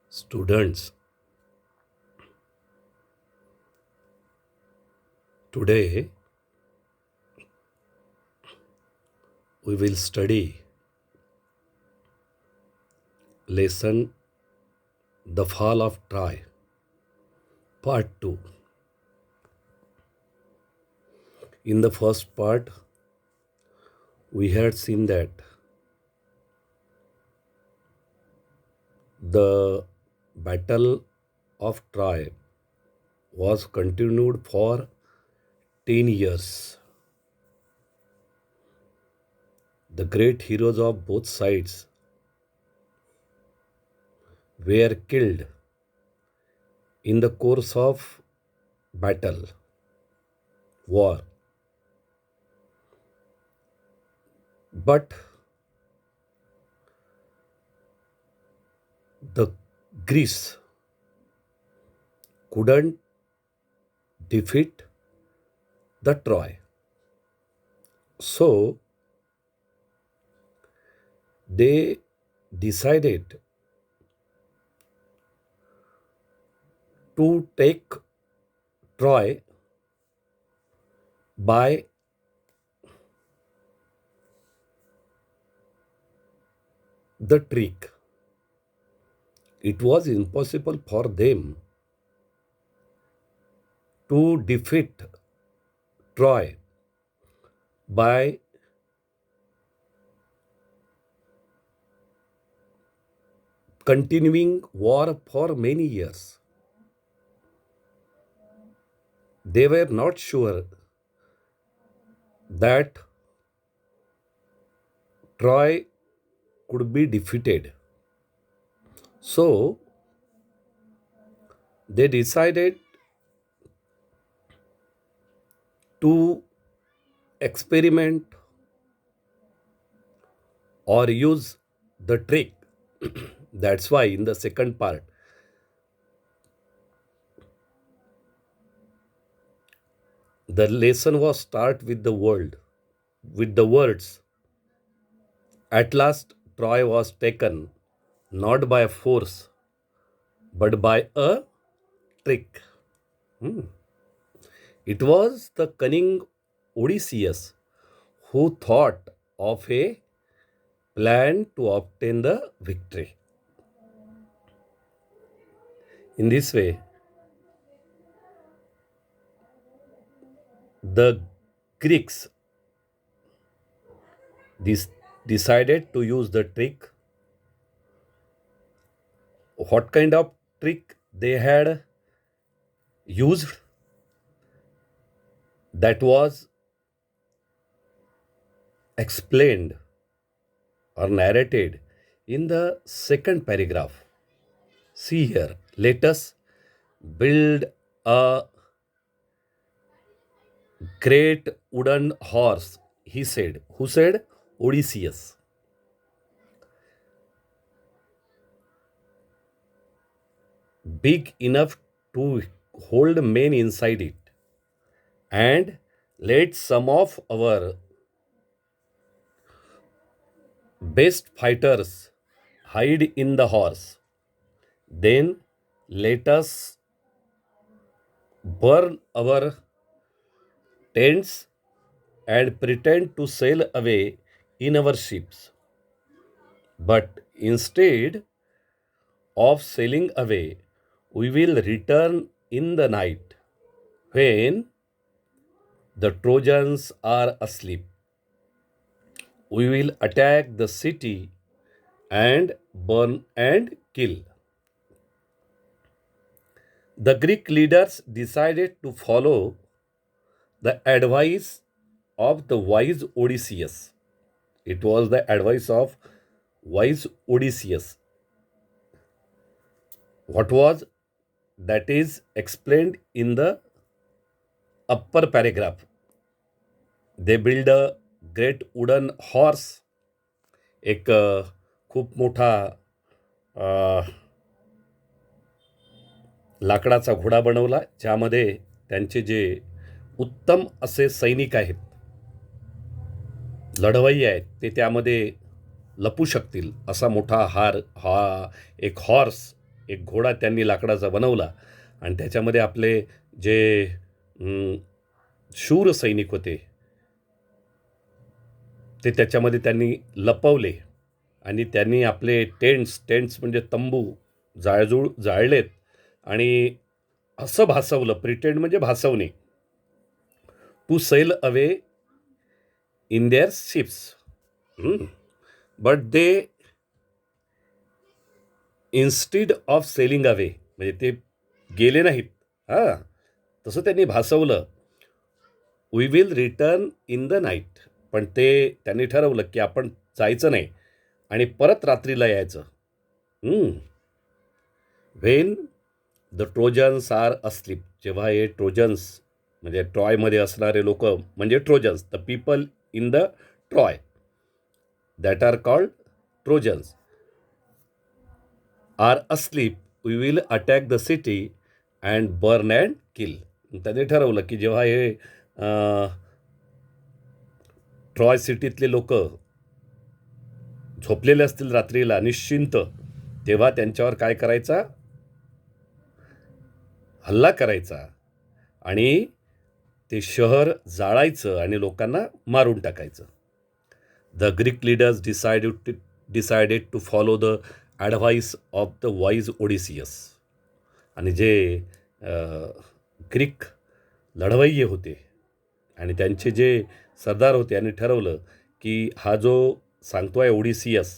Students, today we will study lesson The Fall of Troy, part 2. In the first part, we had seen that the battle of Troy was continued for 10 years. The great heroes of both sides were killed in the course of battle, war. But the Greece couldn't defeat the Troy. So they decided to take Troy by the trick. It was impossible for them to defeat Troy by continuing war for many years. They were not sure that Troy could be defeated. So they decided to experiment or use the trick. That's why in the second part, the lesson was start with the words. At last, Troy was taken not by force but by a trick. Hmm. It was the cunning Odysseus who thought of a plan to obtain the victory. In this way, the Greeks decided to use the trick. What kind of trick they had used? That was explained or narrated in the second paragraph. See here, let us build a great wooden horse, he said. Who said? Odysseus. Big enough to hold men inside it. And let some of our best fighters hide in the horse. Then let us burn our tents and pretend to sail away in our ships. But instead of sailing away, we will return in the night when the Trojans are asleep. We will attack the city and burn and kill. The Greek leaders decided to follow the advice of the wise Odysseus. It was the advice of wise Odysseus. What was that is explained in the upper paragraph. They build a great wooden horse. एक खूप मोठा लाकडाचा घोडा बनवला, ज्यामध्ये त्यांचे जे उत्तम असे सैनिक आहेत, लढवय्ये आहेत, ते त्यामध्ये लपू शकतील असा मोठा हा एक हॉर्स एक घोडा त्यांनी लाकडाचा बनवला आणि त्याच्यामध्ये आपले जे शूर सैनिक होते ते त्याच्यामध्ये त्यांनी लपवले आणि त्यांनी आपले टेंट्स म्हणजे तंबू जाळलेत आणि असं भासवलं, प्रिटेंड म्हणजे भासवणे, to sail away in their ships. But they instead of sailing away, म्हणजे ते गेले नाहीत. हां, तसं त्यांनी भासवलं, we will return in the night. पण त्यांनी ठरवलं की आपण जायचं नाही आणि परत रात्रीला यायचं. When the Trojans are asleep, जेव्हा हे ट्रोजन्स म्हणजे ट्रॉयमध्ये असणारे लोक म्हणजे Trojans, the people in the Troy that are called Trojans are asleep, we will attack the city and burn and kill. त्यांनी ठरवलं की जेव्हा हे ट्रॉय सिटीतले लोक झोपलेले असतील रात्रीला निश्चिंत, तेव्हा त्यांच्यावर काय करायचा, हल्ला करायचा आणि ते शहर जाळायचं आणि लोकांना मारून टाकायचं. The Greek leaders decided to follow the advice of the wise Odysseus. आणि जे ग्रीक लढवय्ये होते आणि त्यांचे जे सरदार होते यांनी ठरवलं की हा जो सांगतोय ओडिसियस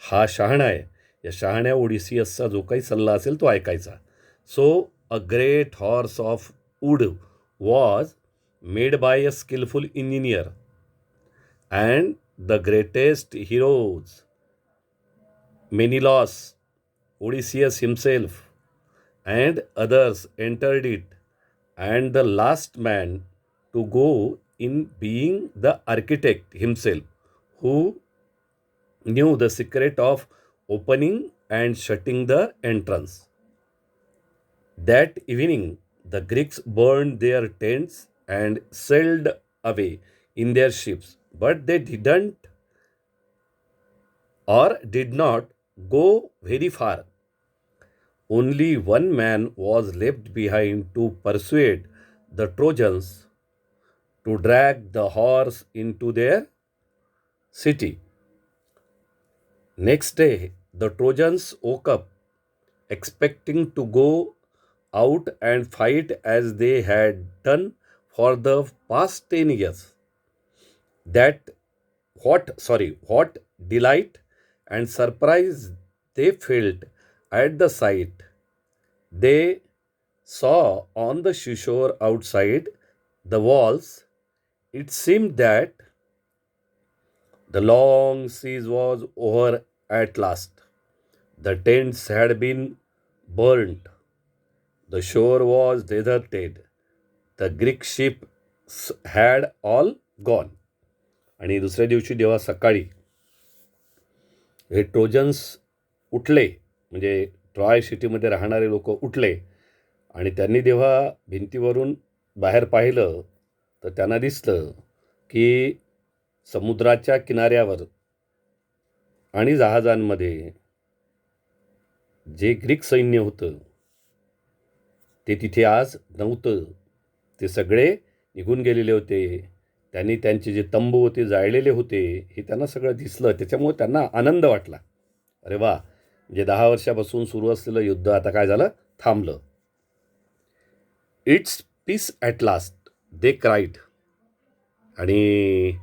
हा शहाणा आहे, या शहाण्या ओडिसियसचा जो काही सल्ला असेल तो ऐकायचा. So a great horse of wood was made by a skilful engineer and the greatest heroes Menelaus, Odysseus himself and others entered it, and the last man to go in being the architect himself, who knew the secret of opening and shutting the entrance. That evening, the Greeks burned their tents and sailed away in their ships, but they did not go very far. Only one man was left behind to persuade the Trojans to drag the horse into their city. Next day, the Trojans woke up expecting to go out and fight as they had done for the past 10 years. What delight and surprise they felt at the sight they saw on the seashore outside the walls. It seemed that the long siege was over at last. The tents had been burnt. The shore was deserted. The Greek ships had all gone. आणि दुसऱ्या दिवशी जेव्हा सकाळी हे trojans उठले, म्हणजे Troy सिटीमध्ये राहणारे लोक उठले आणि त्यांनी जेव्हा भिंतीवरून बाहेर पाहिलं तर त्यांना दिसलं की समुद्राच्या किनाऱ्यावर आणि जहाजांमध्ये जे ग्रीक सैन्य होतं ते तिथे आज नव्हतं. ते सगळे निघून गेलेले होते. त्यांनी त्यांचे जे तंबू होते जाळलेले होते हे त्यांना सगळं दिसलं. त्याच्यामुळे त्यांना आनंद वाटला. अरे वा, म्हणजे 10 वर्षापासून सुरू असलेलं युद्ध आता काय झालं, थांबलं. It's peace at last they cried. आणि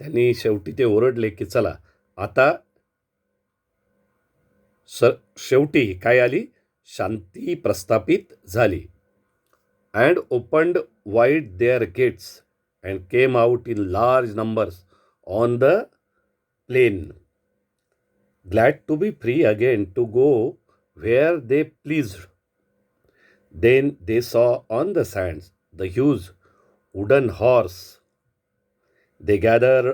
त्यांनी शेवटी ते ओरडले की चला आता शेवटी काय आली, शांती प्रस्थापित झाली. And opened wide their gates and came out in large numbers on the plain, glad to be free again to go where they pleased. Then they saw on the sands the huge wooden horse. They gathered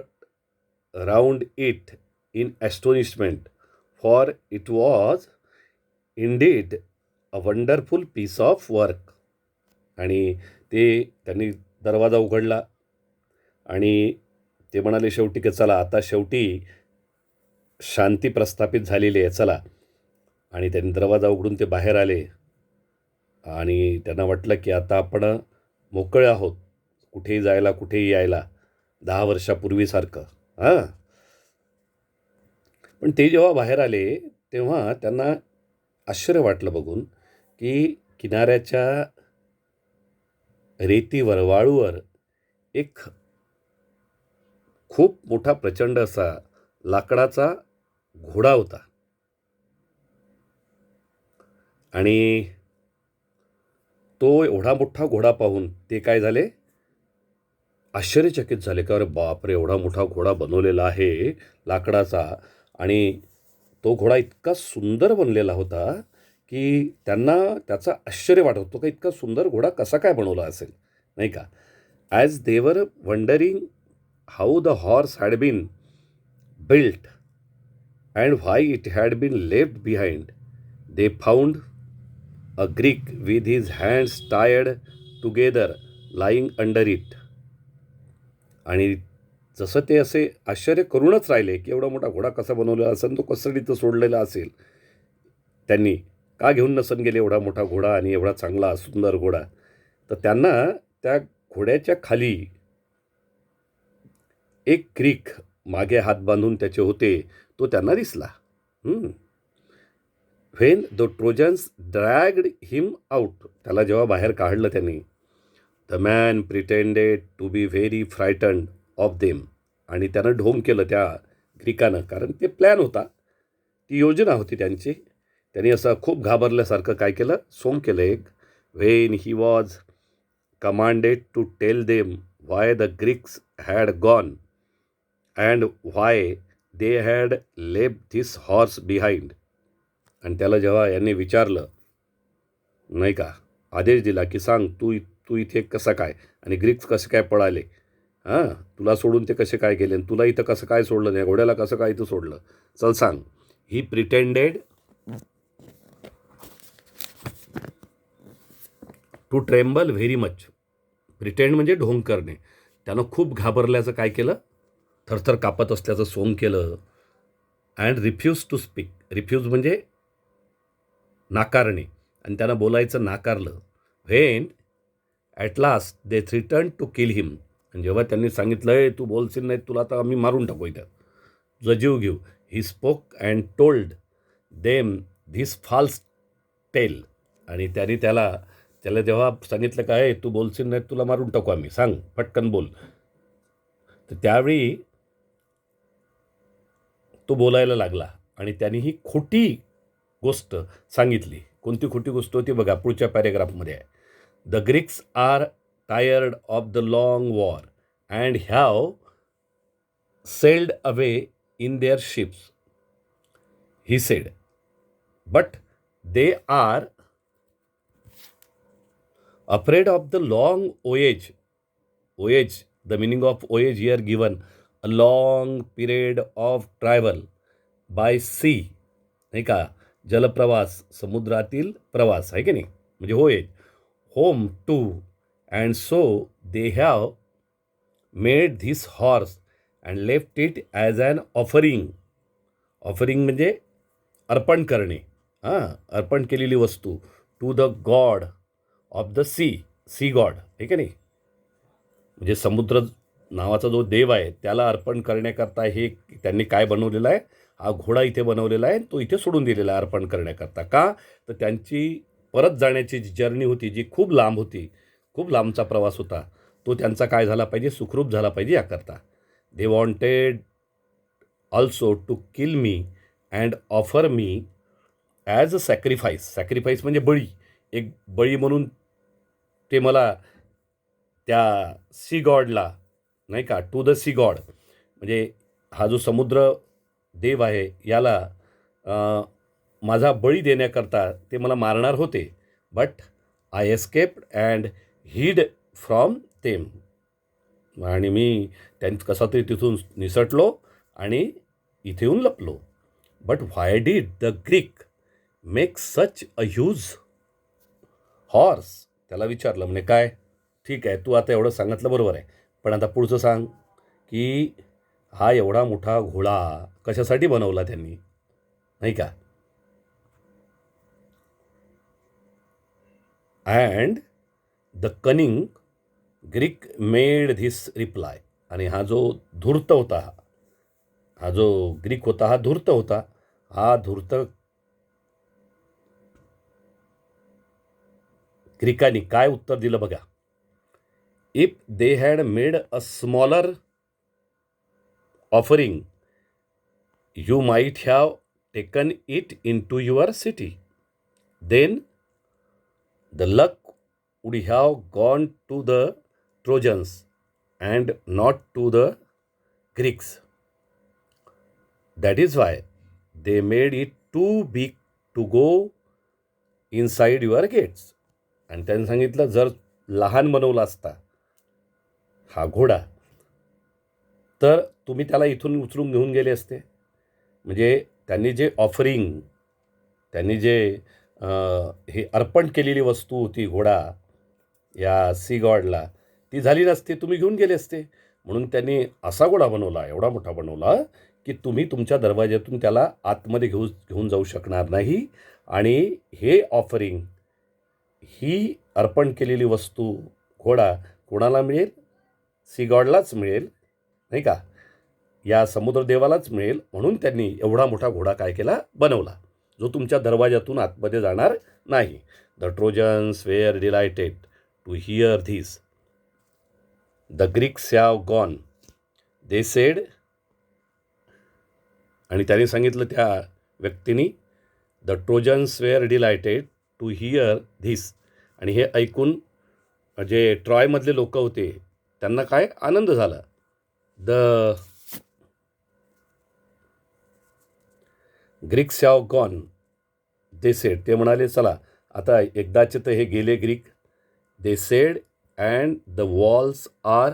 around it in astonishment, for it was indeed a wonderful piece of work. आणि त्यांनी दरवाजा उघडला आणि ते म्हणाले शेवटी की चला आता शेवटी शांती प्रस्थापित झालेली आहे, चला आणि त्यांनी दरवाजा उघडून ते बाहेर आले आणि त्यांना वाटलं की आता आपण मोकळे आहोत, कुठेही जायला कुठेही यायला 10 वर्षापूर्वीसारखं. हां. पण ते जेव्हा बाहेर आले तेव्हा त्यांना आश्चर्य वाटलं बघून की किनाऱ्याच्या रेतीवर, वाळूवर एक खूप मोठा प्रचंड असा लाकडाचा घोडा होता. आणि तो एवढा मोठा घोडा पाहून ते काय झाले, आश्चर्यचकित झाले की अरे बापरे, एवढा मोठा घोडा बनवलेला आहे लाकडाचा. आणि तो घोडा इतका सुंदर बनलेला होता की त्यांना त्याचं आश्चर्य वाटत होतं की इतका सुंदर घोडा कसा काय बनवला असेल, नाही का. As they were wondering how the horse had been built and why it had been left behind, they found a Greek with his hands टायर्ड टुगेदर लाईंग अंडर इट. आणि जसं ते असे आश्चर्य करूनच राहिले की एवढा मोठा घोडा कसा बनवलेला असेल, तो कसडीत सोडलेला असेल त्यांनी, का घेऊन नसन गेले एवढा मोठा घोडा आणि एवढा चांगला सुंदर घोडा. तर त्यांना त्या घोड्याच्या खाली एक ग्रीक मागे हात बांधून त्याचे होते, तो त्यांना दिसला. When the Trojans dragged him out, त्याला जेव्हा बाहेर काढलं त्यांनी, the man pretended to be very frightened of them. आणि त्यानं ढोंग केलं त्या ग्रीकानं, कारण ते प्लॅन होता, ती योजना होती त्यांची. त्यांनी असं खूप घाबरल्यासारखं काय केलं, सोंग केलं एक. When he was commanded to tell them why the Greeks had gone and why they had left this horse behind. आणि त्याला जेव्हा यांनी विचारलं, नाही का, आदेश दिला की सांग तू इथे कसं काय, आणि ग्रीक्स कसे काय पळाले, हां, तुला सोडून ते कसे काय गेले, आणि तुला इथं कसं काय सोडलं, नाही घोड्याला कसं काय इथं सोडलं, चल सांग. He pretended to tremble very much. Pretend म्हणजे ढोंग करणे. त्यानं खूप घाबरल्याचं काय केलं, थरथर कापत असल्याचं सोंग केलं. And refuse to speak, refuse म्हणजे नाकारणे, आणि त्यानं बोलायचं नाकारलं. When at last they threaten to kill him, आणि जेव्हा त्यांनी सांगितलं तू बोलशील नाही, तुला तर आम्ही मारून टाकू इथं, तुझा जीव घेऊ, he spoke and told them this false tale. आणि त्यांनी त्याला जेव्हा सांगितलं काय तू बोलशील नाही, तुला मारून टाकू आम्ही, सांग पटकन बोल. तर त्यावेळी तो बोलायला लागला आणि त्यांनी ही खोटी गोष्ट सांगितली. कोणती खोटी गोष्ट होती बघा, पुढच्या पॅरेग्राफमध्ये आहे. The Greeks are tired of the long war and have sailed away in their ships, he said, but they are afraid of the long voyage. Voyage, the meaning of voyage here given, a long period of travel by sea, नाही का, जलप्रवास, समुद्रातील प्रवास आहे की नाही, म्हणजे voyage, home to, and so they have made this horse and left it as an offering. Offering म्हणजे अर्पण करणे, हां, अर्पण केलेली वस्तू, to the god of the sea god, ठीक आहे नाही, म्हणजे समुद्र नावाचा जो देव आहे त्याला अर्पण करण्याकरता हे त्यांनी काय बनवलेलं आहे, हा घोडा इथे बनवलेला आहे, तो इथे सोडून दिलेला आहे अर्पण करण्याकरता. का तर त्यांची परत जाण्याची जी जर्नी होती, जी खूप लांब होती, खूप लांबचा प्रवास होता, तो त्यांचा काय झाला पाहिजे, सुखरूप झाला पाहिजे याकरता. They wanted also to kill me and offer me as a sacrifice. Sacrifice म्हणजे बळी, एक बळी म्हणून ते मला त्या सी गॉडला, नाही का, टू द सी गॉड, म्हणजे हा जो समुद्र देव आहे याला माझा बळी देण्याकरता ते मला मारणार होते. But I escaped and hid from them, आणि मी कसा तरी तिथून निसटलो आणि इथे येऊन लपलो. But why did the Greek make such a huge horse. त्याला विचारलं, म्हणजे काय, ठीक आहे तू आता एवढं सांगितलं बरोबर आहे, पण आता पुढचं सांग की हा एवढा मोठा घोडा कशासाठी बनवला त्यांनी, नाही का. अँड द कनिंग ग्रीक मेड धिस रिप्लाय. आणि हा जो धूर्त होता, हा जो ग्रीक होता हा धूर्त होता. हा धूर्त ग्रीकांनी काय उत्तर दिलं बघा. If they had made a smaller offering you might have taken it into your city. Then the luck would have gone to the Trojans and not to the Greeks. That is why they made it too big to go inside your gates. आणि त्यांनी सांगितलं जर लहान बनवला असता हा घोडा तर तुम्ही त्याला इथून उचलून घेऊन गेले असते. म्हणजे त्यांनी जे ऑफरिंग, त्यांनी जे हे अर्पण केलेली वस्तू होती घोडा या सी गॉडला, ती झाली नसती, तुम्ही घेऊन गेले असते. म्हणून त्यांनी असा घोडा बनवला, एवढा मोठा बनवला की तुम्ही तुमच्या दरवाज्यातून त्याला आतमध्ये घेऊन जाऊ शकणार नाही. आणि हे ऑफरिंग, ही अर्पण केलेली वस्तू घोडा कोणाला मिळेल? सी गॉडलाच मिळेल, नाही का? या समुद्रदेवालाच मिळेल. म्हणून त्यांनी एवढा मोठा घोडा काय केला? बनवला, जो तुमच्या दरवाज्यातून आतमध्ये जाणार नाही. The Trojans were delighted to hear this. The Greeks have gone, they said. आणि त्याने सांगितलं त्या व्यक्तीने, the Trojans were delighted to hear this. आणि हे ऐकून जे ट्रॉयमधले लोक होते त्यांना काय आनंद झाला. The Greeks have gone, they said. ते म्हणाले चला आता एकदाचे तर हे गेले Greek. They said and the walls are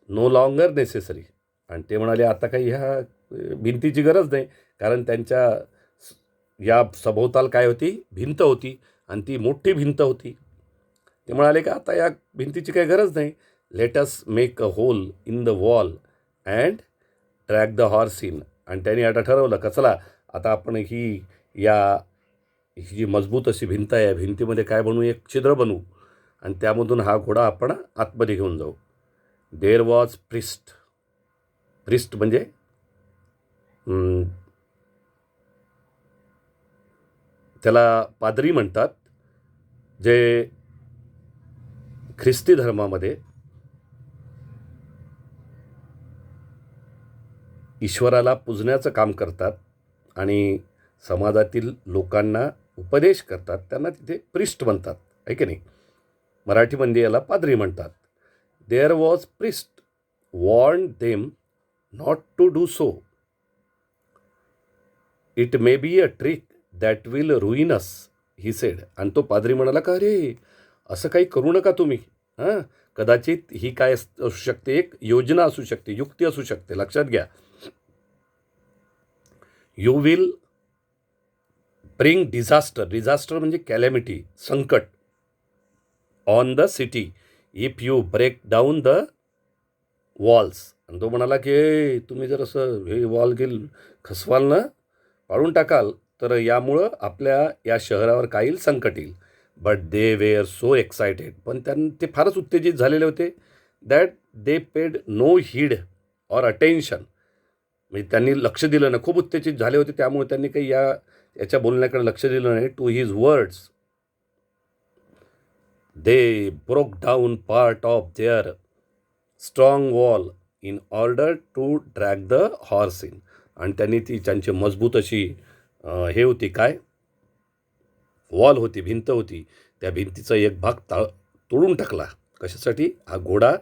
no longer necessary. आणि ते म्हणाले आता काही ह्या भिंतीची गरज नाही, कारण त्यांच्या या सभोवताल काय होती? भिंत होती, आणि ती मोठी भिंत होती. ते म्हणाले की आता या भिंतीची काही गरज नाही. Let us make a whole in the wall and track the horse in. आणि त्यांनी आता ठरवलं का चला आता आपण ही जी मजबूत अशी भिंत आहे, या भिंतीमध्ये काय बनवू? एक छिद्र बनवू आणि त्यामधून हा घोडा आपण आतमध्ये घेऊन जाऊ. There was priest. प्रिस्ट म्हणजे त्याला पादरी म्हणतात, जे ख्रिस्ती धर्मामध्ये ईश्वराला पूजण्याचं काम करतात आणि समाजातील लोकांना उपदेश करतात. त्यांना तिथे प्रिस्ट म्हणतात, आहे की नाही? मराठीमध्ये याला पादरी म्हणतात. There was priest warned them not to do so. It may be a trick that will ruin us, he said. आणि तो पादरी म्हणाला का अरे असं काही करू नका तुम्ही. हां, कदाचित ही काय असू शकते? एक योजना असू शकते, युक्ती असू शकते. लक्षात घ्या. You will bring disaster. Disaster म्हणजे कॅलॅमिटी, संकट. On the city if you break down the walls. आणि तो म्हणाला की तुम्ही जर असं हे वॉल गिल खसवाल ना, पाडून टाकाल, तर यामुळं आपल्या या शहरावर काय येईल? संकट येईल. But they were so excited. पण ते फारच उत्तेजित झालेले होते. That they paid no heed or attention. म्हणजे त्यांनी लक्ष दिलं नाही, खूप उत्तेजित झाले होते, त्यामुळे त्यांनी काही याच्या बोलण्याकडे लक्ष दिलं नाही. To his words they broke down part of their strong wall in order to drag the horse in. आणि त्यांनी ती त्यांची मजबूत अशी हे होती काय? वॉल होती, भिंत होती. त्या भिंतीचा एक भाग तोडून टाकला. कशासाठी? हा घोडा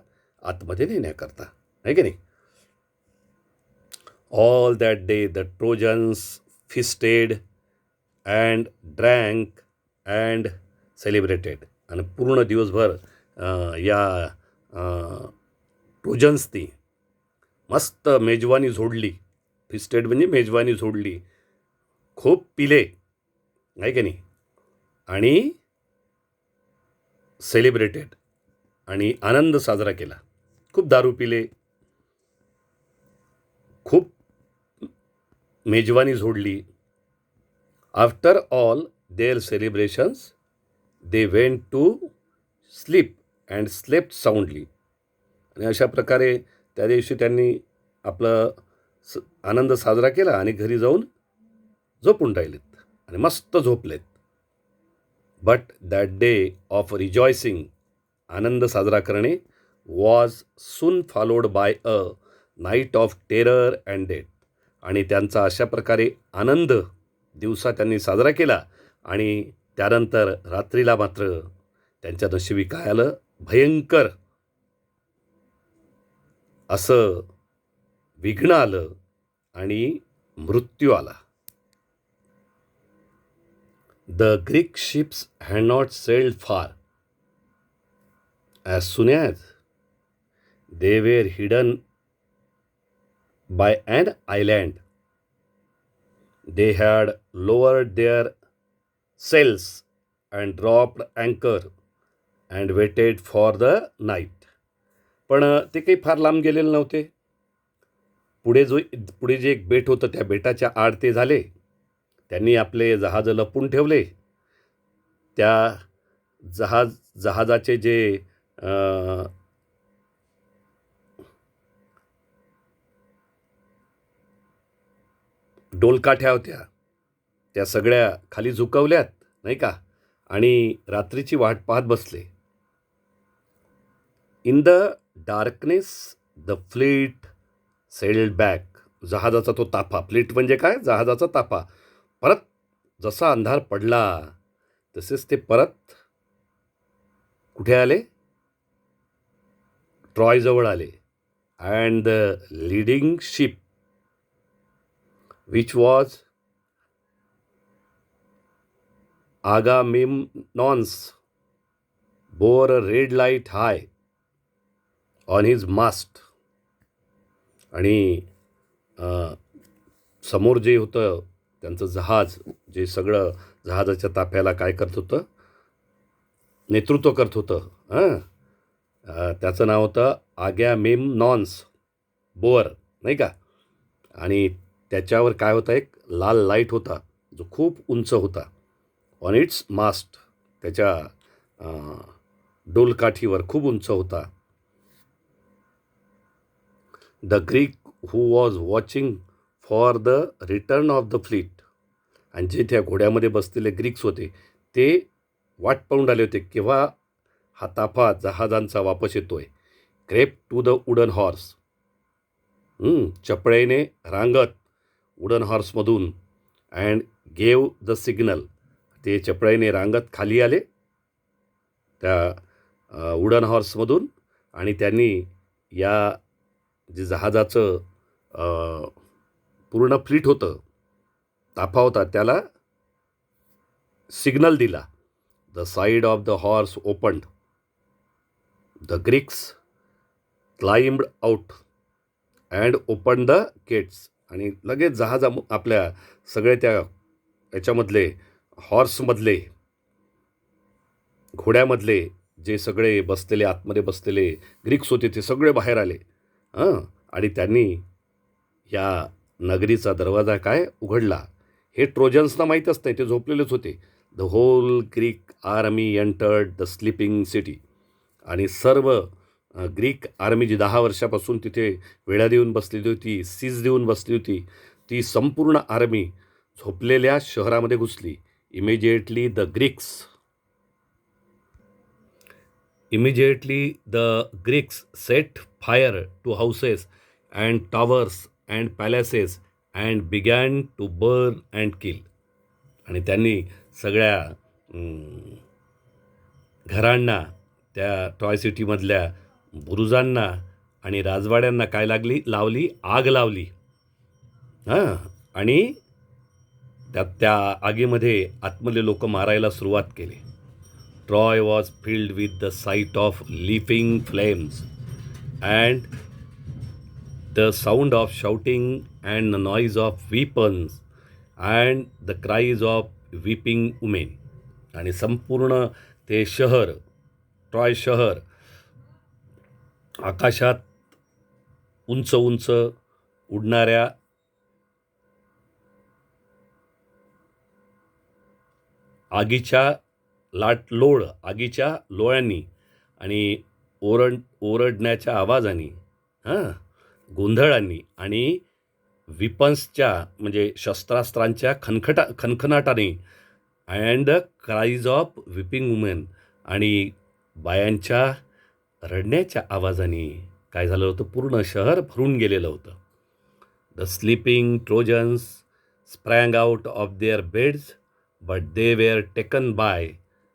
आतमध्ये नेण्याकरता, आहे की नाही? All that day the trojans fisted and drank and celebrated. आणि पूर्ण दिवसभर या ट्रोजन्सनी मस्त मेजवानी झोडली. फिस्टेड म्हणजे मेजवानी झोडली, खूप पिले, आहे की नाही? आणि सेलिब्रेटेड, आणि आनंद साजरा केला. खूप दारू पिले, खूप मेजवानी झोडली. After all their celebrations they went to sleep and slept soundly. आणि अशा प्रकारे त्या दिवशी त्यांनी आपला आनंद साजरा केला आणि घरी जाऊन झोपून राहिलेत आणि मस्त झोपलेत. But that day of rejoicing, आनंद साजरा करणे, was soon followed by a night of terror and death. आणि त्यांचा अशा प्रकारे आनंद दिवसा त्यांनी साजरा केला आणि त्यानंतर रात्रीला मात्र त्यांच्या नशिबी काय आलं, भयंकर असं विघ्न आलं आणि मृत्यू आला. The Greek ships had not sailed फार. As soon as they were hidden by an island, they had lowered their sails and dropped anchor and waited for the night. पण ते काही फार लांब गेलेले नव्हते. पुढे जे एक बेट होतं त्या बेटाच्या आड ते झाले. त्यांनी आपले जहाज लपून ठेवले. त्या जहाजाचे जे डोलकाठ्या होत्या त्या सगळ्या खाली झुकवल्यात, नाही का, आणि रात्रीची वाट पाहत बसले. In the darkness the fleet sailed back. जहाजाचा तो ताफा, फ्लीट म्हणजे काय, जहाजाचा ताफा, परत जसा अंधार पडला तसेच ते परत कुठे आले, ट्रॉयजवळ आले. And the leading ship which was Agamemnon's bore a red light high on his mast. आणि समोर जे होतं त्यांचं जहाज, जे सगळं जहाजाच्या ताफ्याला काय करत होतं, नेतृत्व करत होतं, त्याचं नाव होतं आगॅमेम्नॉन्स बोअर, नाही का. आणि त्याच्यावर काय होता, एक लाल लाईट होता जो खूप उंच होता. ऑन इट्स मास्ट, त्याच्या डोलकाठीवर खूप उंच होता. The Greek who was watching for the return of the fleet. आणि जे त्या घोड्यामध्ये बसलेले ग्रीक्स होते ते वाट पाहून आले होते केव्हा हा ताफा जहाजांचा वापस येतोय. Crept to the wooden horse, चपळेने रांगत वुडन हॉर्समधून, अँड गेव द सिग्नल. ते चपळाईने रांगत खाली आले त्या वुडन हॉर्समधून आणि त्यांनी या जे जहाजाचं पूर्ण फ्लीट होतं, ताफा होता, त्याला सिग्नल दिला. The side of the horse opened. The Greeks climbed out and open the gates. आणि लगेच जहाजा आपल्या सगळे त्या याच्यामधले हॉर्समधले, घोड्यामधले जे सगळे बसलेले, आतमध्ये बसलेले ग्रीक्स होते ते सगळे बाहेर आले. आणि त्यांनी या नगरीचा दरवाजा काय उघडला. हे ट्रोजन्सना माहीतच नाही, ते झोपलेलेच होते. The whole Greek army entered the sleeping city. आणि सर्व ग्रीक आर्मी जी 10 वर्षापासून तिथे वेढा देऊन बसलेली होती, सीज देऊन बसली होती, ती संपूर्ण आर्मी झोपलेल्या शहरामध्ये घुसली. Immediately the Greeks set fire to houses and towers and palaces and began to burn and kill. आणि त्यांनी सगळ्या घरांना, त्या ट्रॉय सिटीमधल्या बुरुजांना आणि राजवाड्यांना काय लावली, आग लावली. आणि त्या आगीमध्ये आतमधले लोक मारायला सुरुवात केली. Troy was filled with the sight of leaping flames and the sound of shouting and the noise of weapons and the cries of weeping women. आणि संपूर्ण ते शहर, ट्रॉय शहर, आकाशात उंच उंच उडणाऱ्या आगीच्या लोळ आगीच्या लोळ्यांनी आणि ओरडण्याच्या आवाजाने, हां, गोंधळांनी आणि विपन्सच्या म्हणजे शस्त्रास्त्रांच्या खनखनाटाने and the cries of weeping women आणि बायांच्या रडण्याच्या आवाजाने काय झालं होतं, पूर्ण शहर भरून गेलेलं होतं. The sleeping Trojans sprang out of their beds but they were taken by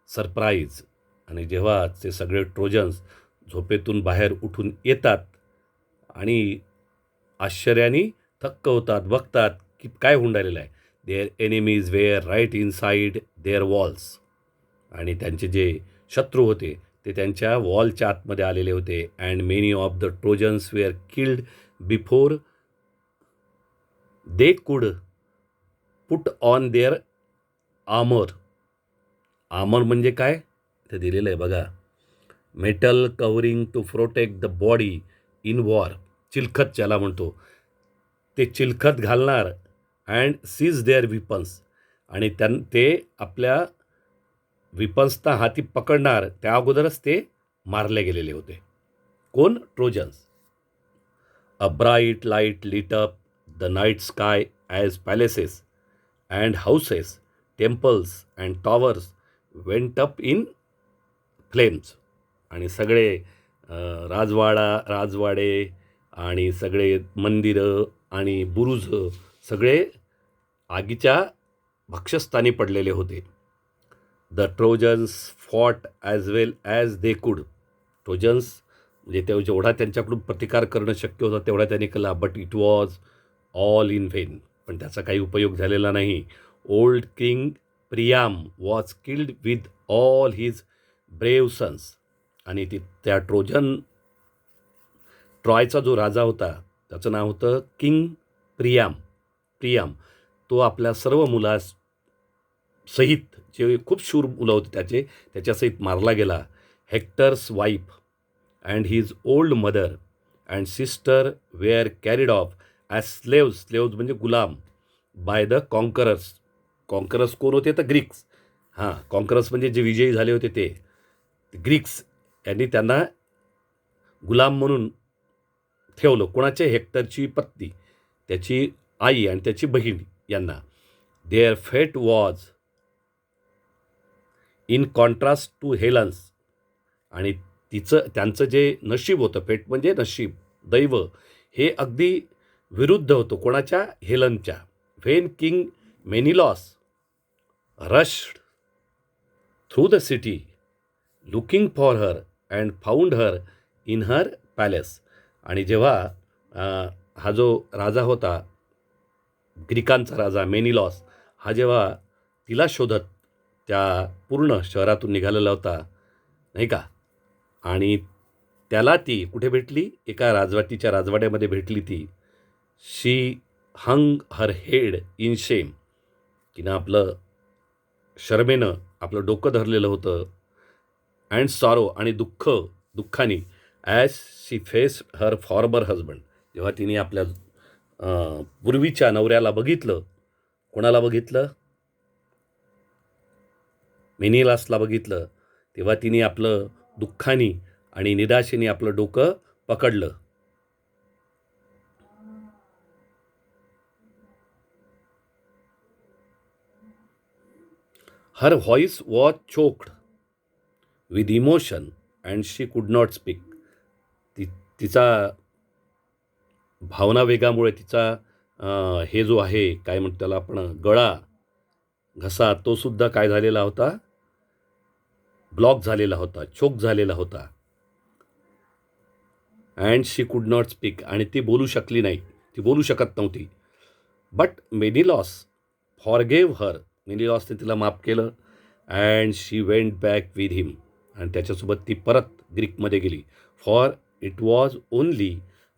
surprise. आणि जेव्हा ते सगळे ट्रोजन्स झोपेतून बाहेर उठून येतात आणि आश्चर्याने थक्क होतात, बघतात की काय होऊन राहिलेलं आहे. Their enemies were right inside their walls. आणि त्यांचे जे शत्रू होते ते त्यांच्या वॉलच्या आतमध्ये आलेले होते. And many of the Trojans were killed before they could put on their armour. Armour म्हणजे काय ते दिलेलं आहे बघा. Metal covering to protect the body in war. चिलखत ज्याला म्हणतो ते चिलखत घालणार. And seize their weapons. आणि ते आपल्या विपन्सना हाती पकडणार त्या अगोदरच ते मारले गेलेले होते. कोण? Trojans. A bright light lit up the night sky as palaces and houses, temples and towers went up in flames. आणि सगळे राजवाडे आणि सगळे मंदिरं आणि बुरुज सगळे आगीच्या भक्षस्थानी पडलेले होते. The trojans fought as well as they could. Trojans म्हणजे ते जेवढा त्यांच्याकडून प्रतिकार करणं शक्य होतं तेवढा त्यांनी केला. But it was all in vain. पण त्याचा काही उपयोग झालेला नाही. Old king Priam was killed with all his brave sons. आणि त्या ट्रॉयचा जो राजा होता त्याचं नाव होतं किंग प्रियाम. प्रियाम तो आपल्या सर्व सहित जे खूप शूर मुलं होते त्याच्यासहित मारला गेला. Hector's wife and his old mother and sister were carried off as slaves. Slaves म्हणजे गुलाम. By the conquerors. कॉन्करर्स कोण होते? तर ग्रीक्स. हां, कॉन्करर्स म्हणजे जे विजयी झाले होते ते ग्रीक्स. यांनी त्यांना गुलाम म्हणून ठेवलं. कोणाचे? हेक्टरची पत्नी, त्याची आई आणि त्याची बहीण यांना. देअर फेट वॉज इन कॉन्ट्रास्ट टू हेलन्स. आणि त्यांचं जे नशीब होतं, फेट म्हणजे नशीब, दैव, हे अगदी विरुद्ध होतं. कोणाच्या? हेलनच्या. When King Menelaus rushed through the city looking for her and found her in her palace. आणि जेव्हा हा जो राजा होता, ग्रीकांचा राजा मेनिलॉस, हा जेव्हा तिला शोधत त्या पूर्ण शहरातून निघालेला होता, नाही का, आणि त्याला ती कुठे भेटली? एका राजवाड्यामध्ये भेटली ती. शी हंग हर हेड इन शेम. तिनं आपलं शर्मेनं आपलं डोकं धरलेलं होतं. अँड सॉरो आणि दुःखाने ॲज शी फेस हर फॉर्मर हजबंड. जेव्हा तिने आपल्या पूर्वीच्या नवऱ्याला बघितलं. कोणाला बघितलं? मेनिलासला बघितलं. तेव्हा तिने आपलं दुःखाने आणि निराशेने आपलं डोकं पकडलं. Her voice was choked with emotion and she could not speak. तिचा भावनावेगामुळे तिचा हे जो आहे काय म्हणतो त्याला आपण, गळा, घसा, तो सुद्धा काय झालेला होता? ब्लॉक झालेला होता, चोक झालेला होता. And she could not speak. आणि ती बोलू शकली नाही, ती बोलू शकत नव्हती. बट मेनिलॉस फॉरगेव हर. मेनिलॉसने तिला माफ केलं. And she went back with him. आणि त्याच्यासोबत ती परत ग्रीकमध्ये गेली. For it was only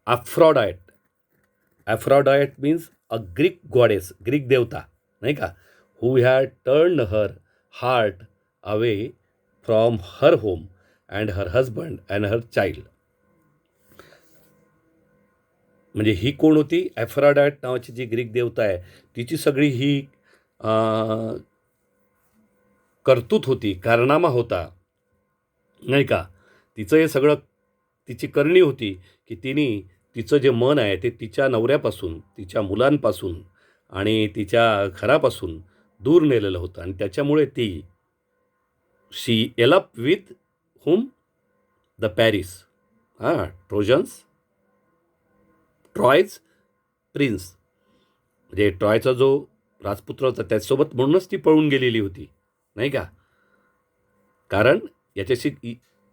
Aphrodite. Aphrodite means a Greek goddess, Greek देवता, नाही का, who had turned her heart away from her home and her husband and her child. म्हणजे ही कोण होती? ॲफ्रॉडायट नावाची जी ग्रीक देवता आहे, तिची सगळी ही कर्तृत्व होती, कारनामा होता, नाही का. तिचं हे सगळं, तिची करणी होती की तिने तिचं जे मन आहे ते तिच्या नवऱ्यापासून, तिच्या मुलांपासून आणि तिच्या घरापासून दूर नेलेलं होतं आणि त्याच्यामुळे ती शी एलप विथ हुम, द पॅरिस, हां, ट्रोजन्स, ट्रॉयज प्रिन्स, म्हणजे ट्रॉयचा जो राजपुत्र होता त्याच्यासोबत, म्हणूनच ती पळून गेलेली होती, नाही का. कारण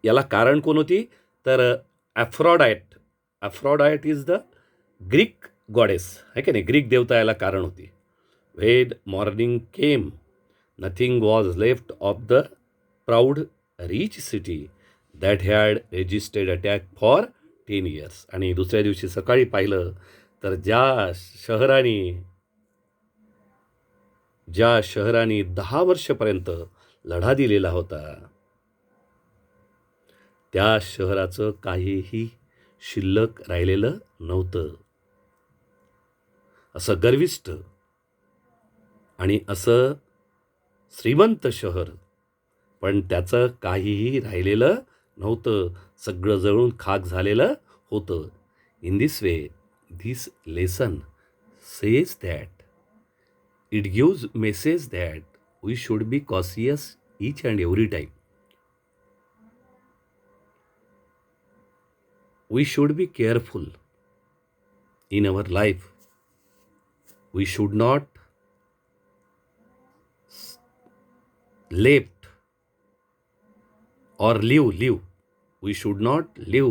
याला कारण कोण होती, तर ॲफ्रॉडायट. ॲफ्रॉडायट इज द ग्रीक गॉडेस, आहे की नाही, ग्रीक देवता याला कारण होती. When morning came, nothing was left of the proud rich city that had resisted attack for 10 years. आणि दुसऱ्या दिवशी सकाळी पाहिलं तर ज्या शहराने 10 वर्षपर्यंत लढा दिलेला होता, त्या शहराचं काहीही शिल्लक राहिलेलं नव्हतं. असं गर्विष्ठ आणि असं श्रीमंत शहर, पण त्याचं काहीही राहिलेलं नव्हतं. सगळं जळून खाक झालेलं होतं. In this way, this lesson says that it gives message that we should be cautious each and every time. We should be careful in our life. We should not left or live. We should not live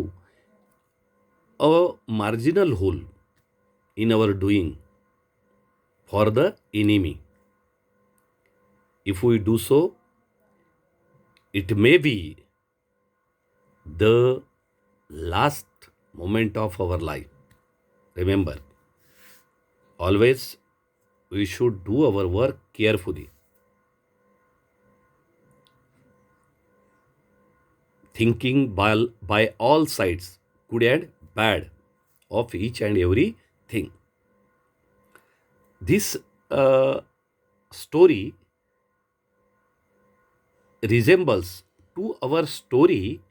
a marginal hole in our doing for the enemy. If we do so, it may be the last moment of our life. Remember, always we should do our work carefully, thinking by all sides, good and bad, of each and every thing. This story resembles to our story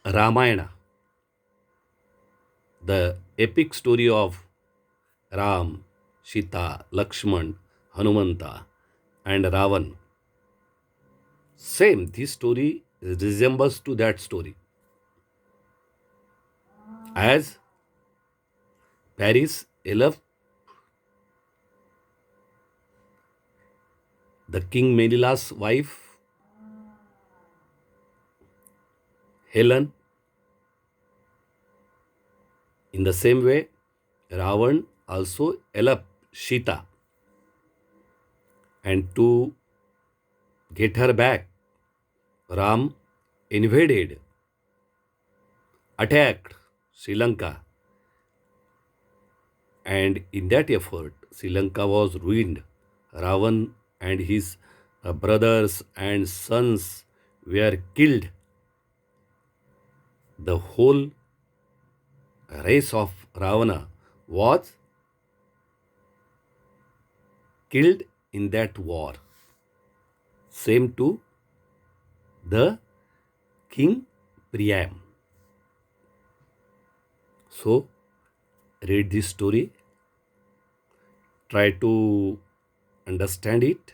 Ramayana, the epic story of Ram, Sita, Lakshman, Hanumanta, and Ravan. Same, this story resembles to that story. As Paris eloped, the King Menelaus' wife, Helen. In the same way, Ravan also eloped Sita, and to get her back, Ram invaded, attacked Sri Lanka, and in that effort, Sri Lanka was ruined. Ravan and his brothers and sons were killed. The whole race of Ravana was killed in that war. Same to the King Priam. So, read this story, try to understand it,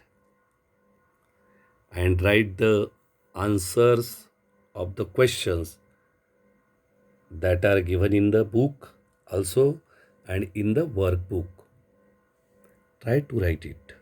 and write the answers of the questions that are given in the book also and in the workbook. Try to write it.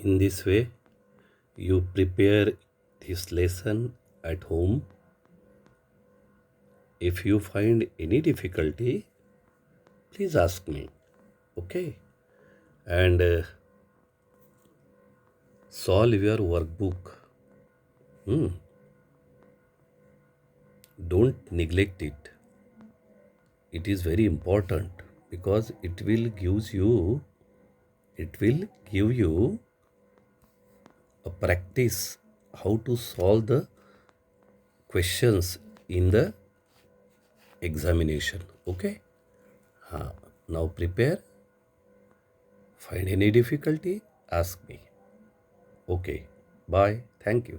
In this way, you prepare this lesson at home. If you find any difficulty, please ask me. Okay? And solve your workbook. Hmm. Don't neglect it. It is very important because it will give you a practice how to solve the questions in the examination. Okay? Now prepare. Find any difficulty? Ask me. Okay. Bye. Thank you.